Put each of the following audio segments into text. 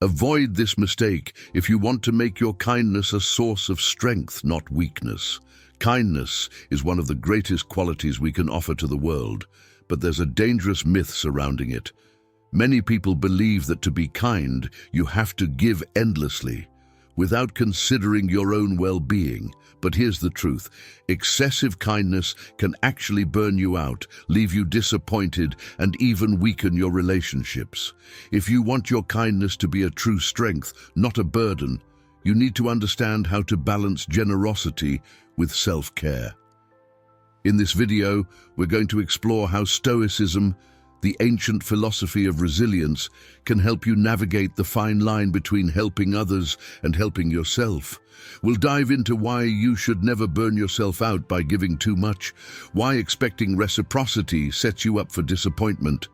Avoid this mistake if you want to make your kindness a source of strength, not weakness. Kindness is one of the greatest qualities we can offer to the world, but there's a dangerous myth surrounding it. Many people believe that to be kind, you have to give endlessly, without considering your own well-being. But here's the truth. Excessive kindness can actually burn you out, leave you disappointed, and even weaken your relationships. If you want your kindness to be a true strength, not a burden, you need to understand how to balance generosity with self-care. In this video, we're going to explore how Stoicism, the ancient philosophy of resilience, can help you navigate the fine line between helping others and helping yourself. We'll dive into why you should never burn yourself out by giving too much, why expecting reciprocity sets you up for disappointment,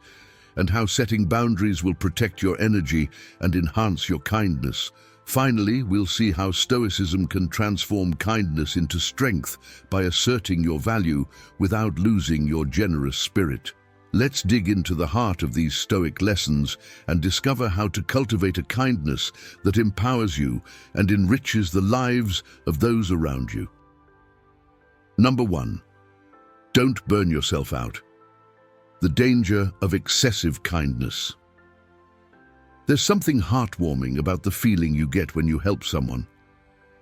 and how setting boundaries will protect your energy and enhance your kindness. Finally, we'll see how Stoicism can transform kindness into strength by asserting your value without losing your generous spirit. Let's dig into the heart of these Stoic lessons and discover how to cultivate a kindness that empowers you and enriches the lives of those around you. Number 1. Don't burn yourself out. The danger of excessive kindness. There's something heartwarming about the feeling you get when you help someone.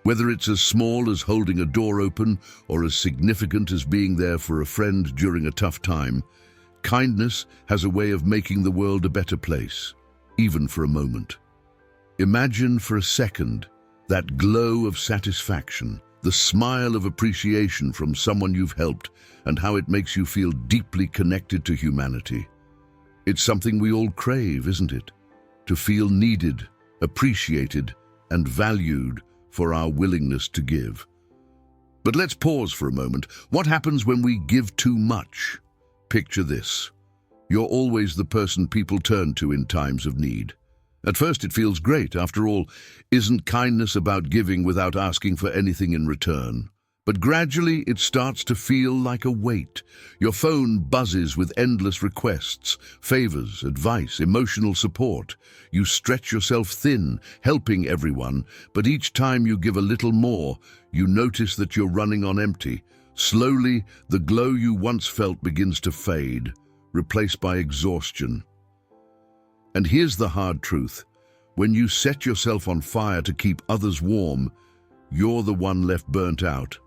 Whether it's as small as holding a door open or as significant as being there for a friend during a tough time, kindness has a way of making the world a better place, even for a moment. Imagine for a second that glow of satisfaction, the smile of appreciation from someone you've helped, and how it makes you feel deeply connected to humanity. It's something we all crave, isn't it? To feel needed, appreciated, and valued for our willingness to give. But let's pause for a moment. What happens when we give too much? Picture this. You're always the person people turn to in times of need. At first it feels great. After all, isn't kindness about giving without asking for anything in return? But gradually it starts to feel like a weight. Your phone buzzes with endless requests, favors, advice, emotional support. You stretch yourself thin, helping everyone, but each time you give a little more, you notice that you're running on empty. Slowly, the glow you once felt begins to fade, replaced by exhaustion. And here's the hard truth. When you set yourself on fire to keep others warm, you're the one left burnt out.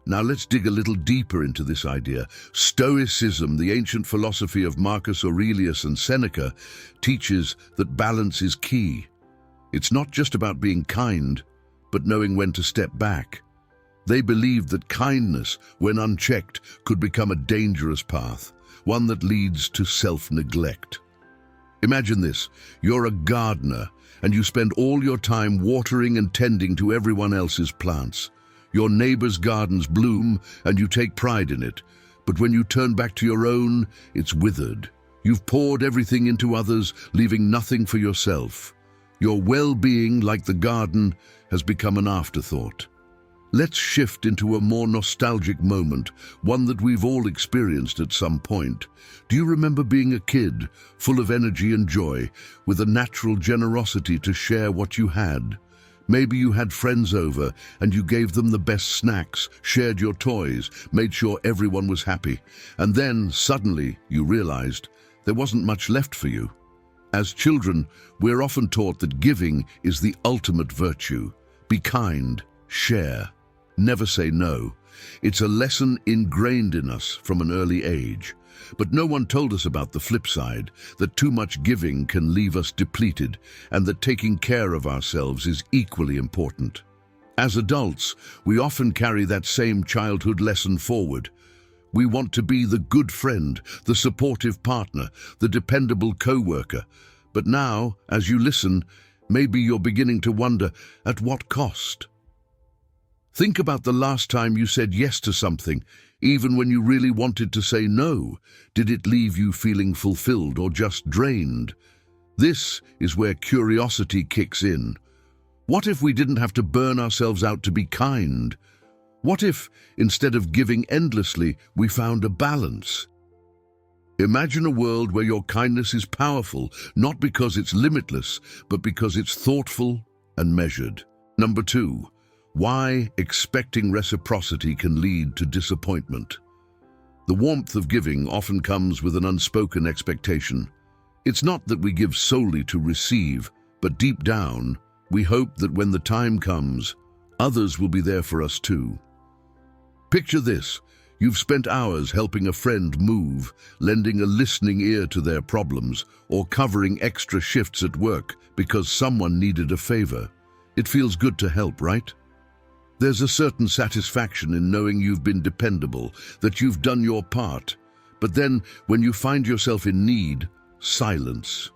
Now let's dig a little deeper into this idea. Stoicism, the ancient philosophy of Marcus Aurelius and Seneca, teaches that balance is key. It's not just about being kind, but knowing when to step back. They believed that kindness, when unchecked, could become a dangerous path, one that leads to self-neglect. Imagine this. You're a gardener, and you spend all your time watering and tending to everyone else's plants. Your neighbor's gardens bloom, and you take pride in it. But when you turn back to your own, it's withered. You've poured everything into others, leaving nothing for yourself. Your well-being, like the garden, has become an afterthought. Let's shift into a more nostalgic moment, one that we've all experienced at some point. Do you remember being a kid, full of energy and joy, with a natural generosity to share what you had? Maybe you had friends over and you gave them the best snacks, shared your toys, made sure everyone was happy. And then, suddenly, you realized there wasn't much left for you. As children, we're often taught that giving is the ultimate virtue. Be kind, share. Never say no. It's a lesson ingrained in us from an early age. But no one told us about the flip side, that too much giving can leave us depleted, and that taking care of ourselves is equally important. As adults, we often carry that same childhood lesson forward. We want to be the good friend, the supportive partner, the dependable co-worker. But now, as you listen, maybe you're beginning to wonder, at what cost? Think about the last time you said yes to something, even when you really wanted to say no. Did it leave you feeling fulfilled or just drained? This is where curiosity kicks in. What if we didn't have to burn ourselves out to be kind? What if, instead of giving endlessly, we found a balance? Imagine a world where your kindness is powerful, not because it's limitless, but because it's thoughtful and measured. Number 2, why expecting reciprocity can lead to disappointment. The warmth of giving often comes with an unspoken expectation. It's not that we give solely to receive, but deep down, we hope that when the time comes, others will be there for us too. Picture this. You've spent hours helping a friend move, lending a listening ear to their problems, or covering extra shifts at work because someone needed a favor. It feels good to help, right? There's a certain satisfaction in knowing you've been dependable, that you've done your part. But then, when you find yourself in need, silence.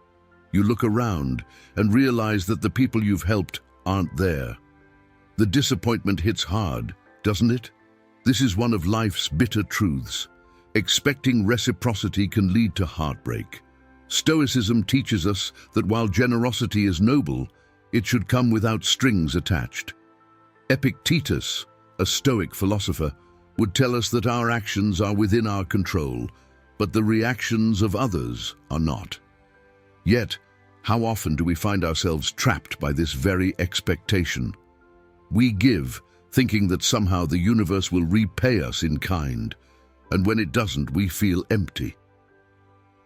You look around and realize that the people you've helped aren't there. The disappointment hits hard, doesn't it? This is one of life's bitter truths. Expecting reciprocity can lead to heartbreak. Stoicism teaches us that while generosity is noble, it should come without strings attached. Epictetus, a Stoic philosopher, would tell us that our actions are within our control, but the reactions of others are not. Yet, how often do we find ourselves trapped by this very expectation? We give, thinking that somehow the universe will repay us in kind, and when it doesn't, we feel empty.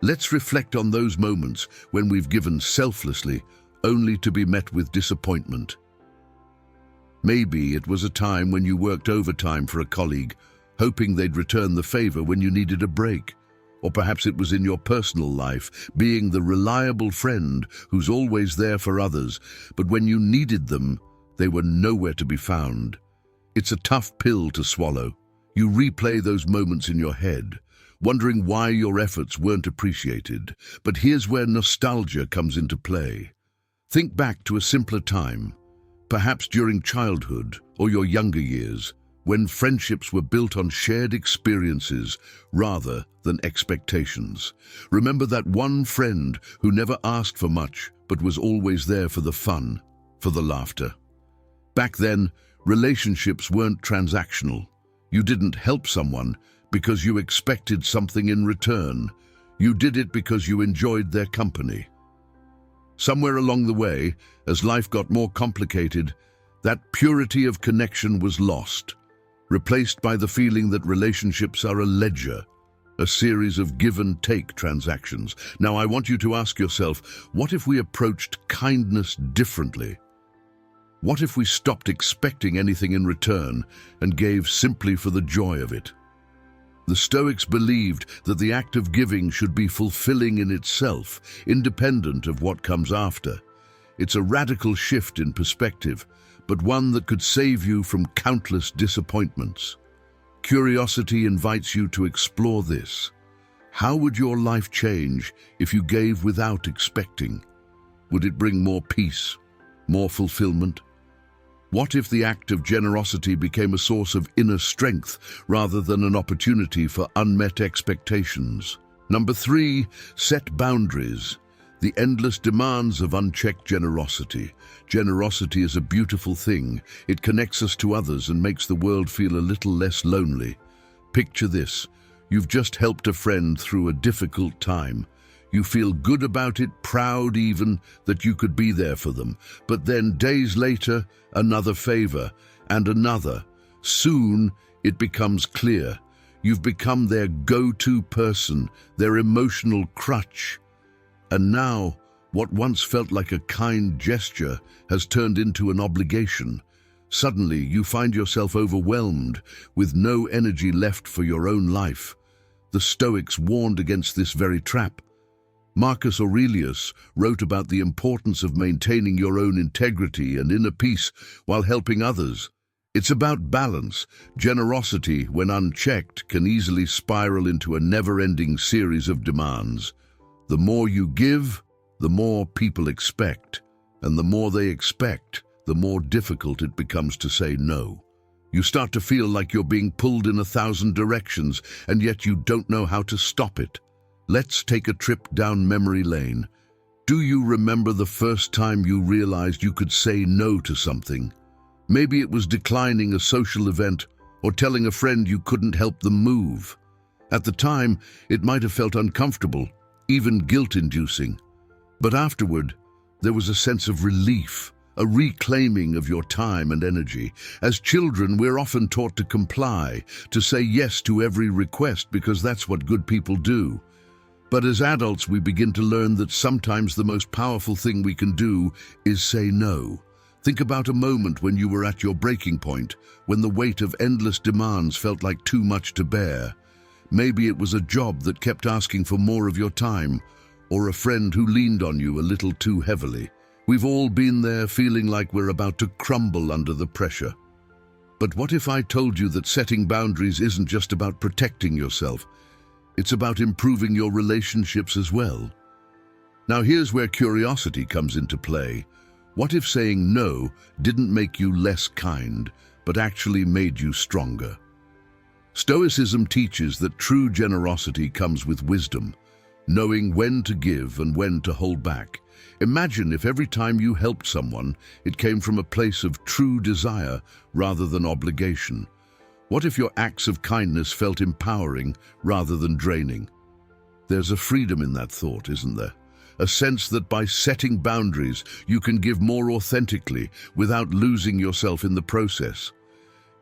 Let's reflect on those moments when we've given selflessly, only to be met with disappointment. Maybe it was a time when you worked overtime for a colleague, hoping they'd return the favor when you needed a break. Or perhaps it was in your personal life, being the reliable friend who's always there for others, but when you needed them, they were nowhere to be found. It's a tough pill to swallow. You replay those moments in your head, wondering why your efforts weren't appreciated. But here's where nostalgia comes into play. Think back to a simpler time, perhaps during childhood or your younger years, when friendships were built on shared experiences rather than expectations. Remember that one friend who never asked for much, but was always there for the fun, for the laughter. Back then, relationships weren't transactional. You didn't help someone because you expected something in return. You did it because you enjoyed their company. Somewhere along the way, as life got more complicated, that purity of connection was lost, replaced by the feeling that relationships are a ledger, a series of give-and-take transactions. Now, I want you to ask yourself, what if we approached kindness differently? What if we stopped expecting anything in return and gave simply for the joy of it? The Stoics believed that the act of giving should be fulfilling in itself, independent of what comes after. It's a radical shift in perspective, but one that could save you from countless disappointments. Curiosity invites you to explore this. How would your life change if you gave without expecting? Would it bring more peace, more fulfillment? What if the act of generosity became a source of inner strength rather than an opportunity for unmet expectations? Number 3, set boundaries. The endless demands of unchecked generosity. Generosity is a beautiful thing. It connects us to others and makes the world feel a little less lonely. Picture this. You've just helped a friend through a difficult time. You feel good about it, proud even that you could be there for them. But then days later, another favor and another. Soon it becomes clear. You've become their go-to person, their emotional crutch. And now, what once felt like a kind gesture has turned into an obligation. Suddenly, you find yourself overwhelmed, with no energy left for your own life. The Stoics warned against this very trap. Marcus Aurelius wrote about the importance of maintaining your own integrity and inner peace while helping others. It's about balance. Generosity, when unchecked, can easily spiral into a never-ending series of demands. The more you give, the more people expect, and the more they expect, the more difficult it becomes to say no. You start to feel like you're being pulled in 1,000 directions, and yet you don't know how to stop it. Let's take a trip down memory lane. Do you remember the first time you realized you could say no to something? Maybe it was declining a social event or telling a friend you couldn't help them move. At the time, it might have felt uncomfortable, even guilt-inducing. But afterward, there was a sense of relief, a reclaiming of your time and energy. As children, we're often taught to comply, to say yes to every request because that's what good people do. But as adults, we begin to learn that sometimes the most powerful thing we can do is say no. Think about a moment when you were at your breaking point, when the weight of endless demands felt like too much to bear. Maybe it was a job that kept asking for more of your time, or a friend who leaned on you a little too heavily. We've all been there, feeling like we're about to crumble under the pressure. But what if I told you that setting boundaries isn't just about protecting yourself? It's about improving your relationships as well. Now here's where curiosity comes into play. What if saying no didn't make you less kind, but actually made you stronger? Stoicism teaches that true generosity comes with wisdom, knowing when to give and when to hold back. Imagine if every time you helped someone, it came from a place of true desire rather than obligation. What if your acts of kindness felt empowering rather than draining? There's a freedom in that thought, isn't there? A sense that by setting boundaries, you can give more authentically without losing yourself in the process.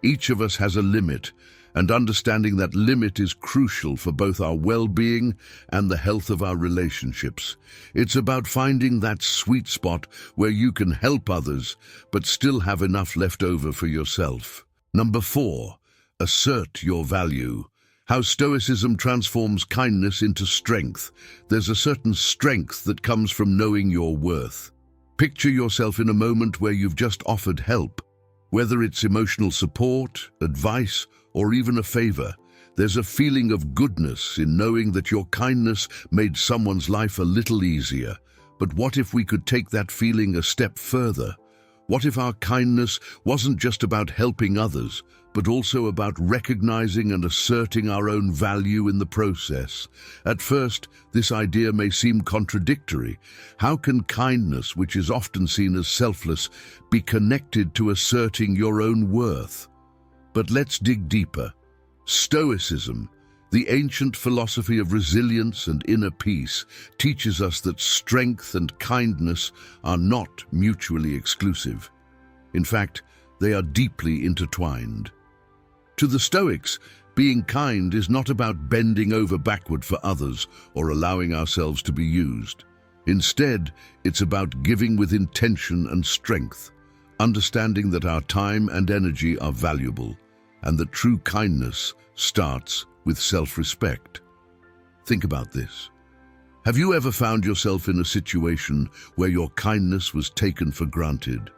Each of us has a limit, and understanding that limit is crucial for both our well-being and the health of our relationships. It's about finding that sweet spot where you can help others, but still have enough left over for yourself. Number 4, assert your value. How Stoicism transforms kindness into strength. There's a certain strength that comes from knowing your worth. Picture yourself in a moment where you've just offered help. Whether it's emotional support, advice, or even a favor, there's a feeling of goodness in knowing that your kindness made someone's life a little easier. But what if we could take that feeling a step further? What if our kindness wasn't just about helping others, but also about recognizing and asserting our own value in the process? At first, this idea may seem contradictory. How can kindness, which is often seen as selfless, be connected to asserting your own worth? But let's dig deeper. Stoicism, the ancient philosophy of resilience and inner peace, teaches us that strength and kindness are not mutually exclusive. In fact, they are deeply intertwined. To the Stoics, being kind is not about bending over backward for others or allowing ourselves to be used. Instead, it's about giving with intention and strength, understanding that our time and energy are valuable, and that true kindness starts with self-respect. Think about this. Have you ever found yourself in a situation where your kindness was taken for granted?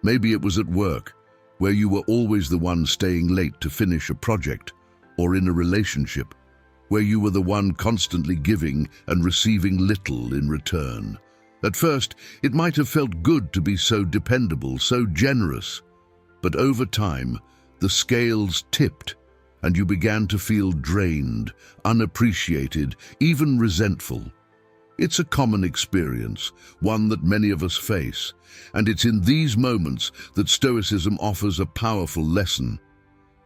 Maybe it was at work, where you were always the one staying late to finish a project, or in a relationship, where you were the one constantly giving and receiving little in return. At first, it might have felt good to be so dependable, so generous, but over time, the scales tipped, and you began to feel drained, unappreciated, even resentful. It's a common experience, one that many of us face, and it's in these moments that Stoicism offers a powerful lesson.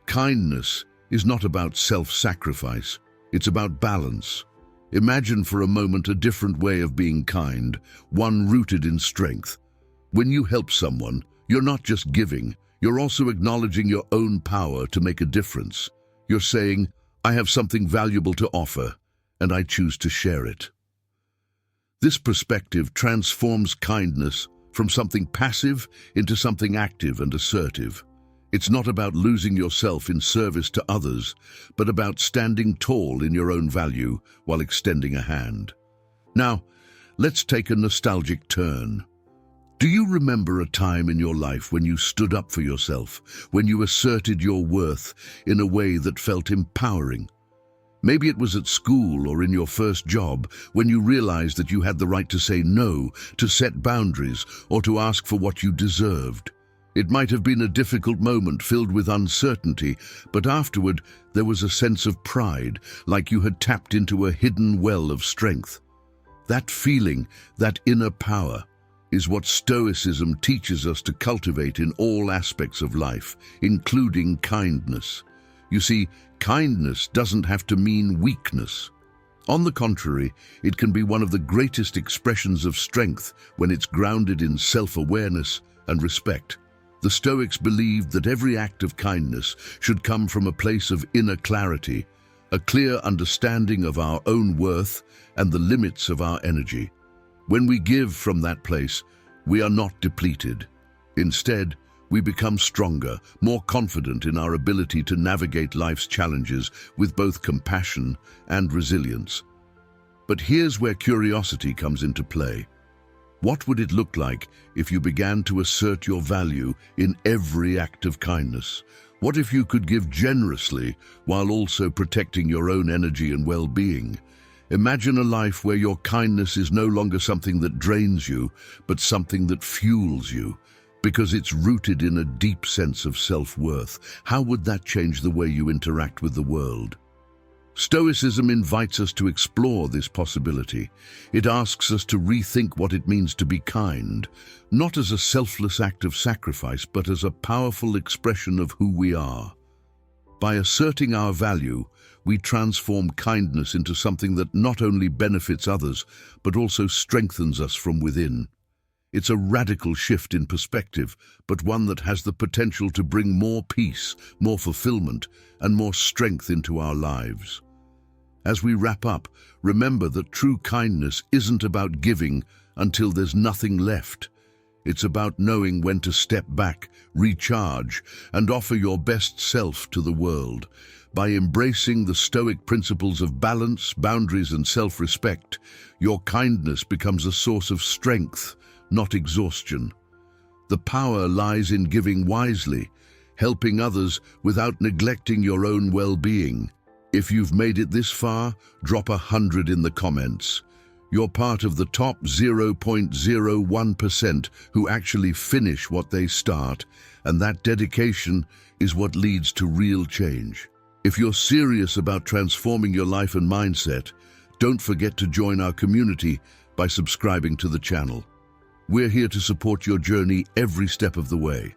Kindness is not about self-sacrifice, it's about balance. Imagine for a moment a different way of being kind, one rooted in strength. When you help someone, you're not just giving, you're also acknowledging your own power to make a difference. You're saying, I have something valuable to offer, and I choose to share it. This perspective transforms kindness from something passive into something active and assertive. It's not about losing yourself in service to others, but about standing tall in your own value while extending a hand. Now, let's take a nostalgic turn. Do you remember a time in your life when you stood up for yourself, when you asserted your worth in a way that felt empowering? Maybe it was at school or in your first job when you realized that you had the right to say no, to set boundaries, or to ask for what you deserved. It might have been a difficult moment filled with uncertainty, but afterward there was a sense of pride, like you had tapped into a hidden well of strength. That feeling, that inner power, is what Stoicism teaches us to cultivate in all aspects of life, including kindness. You see, kindness doesn't have to mean weakness. On the contrary, it can be one of the greatest expressions of strength when it's grounded in self-awareness and respect. The Stoics believed that every act of kindness should come from a place of inner clarity, a clear understanding of our own worth and the limits of our energy. When we give from that place, we are not depleted. Instead, we become stronger, more confident in our ability to navigate life's challenges with both compassion and resilience. But here's where curiosity comes into play. What would it look like if you began to assert your value in every act of kindness? What if you could give generously while also protecting your own energy and well-being? Imagine a life where your kindness is no longer something that drains you, but something that fuels you, because it's rooted in a deep sense of self-worth. How would that change the way you interact with the world? Stoicism invites us to explore this possibility. It asks us to rethink what it means to be kind, not as a selfless act of sacrifice, but as a powerful expression of who we are. By asserting our value, we transform kindness into something that not only benefits others, but also strengthens us from within. It's a radical shift in perspective, but one that has the potential to bring more peace, more fulfillment, and more strength into our lives. As we wrap up, remember that true kindness isn't about giving until there's nothing left. It's about knowing when to step back, recharge, and offer your best self to the world. By embracing the Stoic principles of balance, boundaries, and self-respect, your kindness becomes a source of strength, not exhaustion. The power lies in giving wisely, helping others without neglecting your own well-being. If you've made it this far, drop 100 in the comments. You're part of the top 0.01% who actually finish what they start, and that dedication is what leads to real change. If you're serious about transforming your life and mindset, don't forget to join our community by subscribing to the channel. We're here to support your journey every step of the way.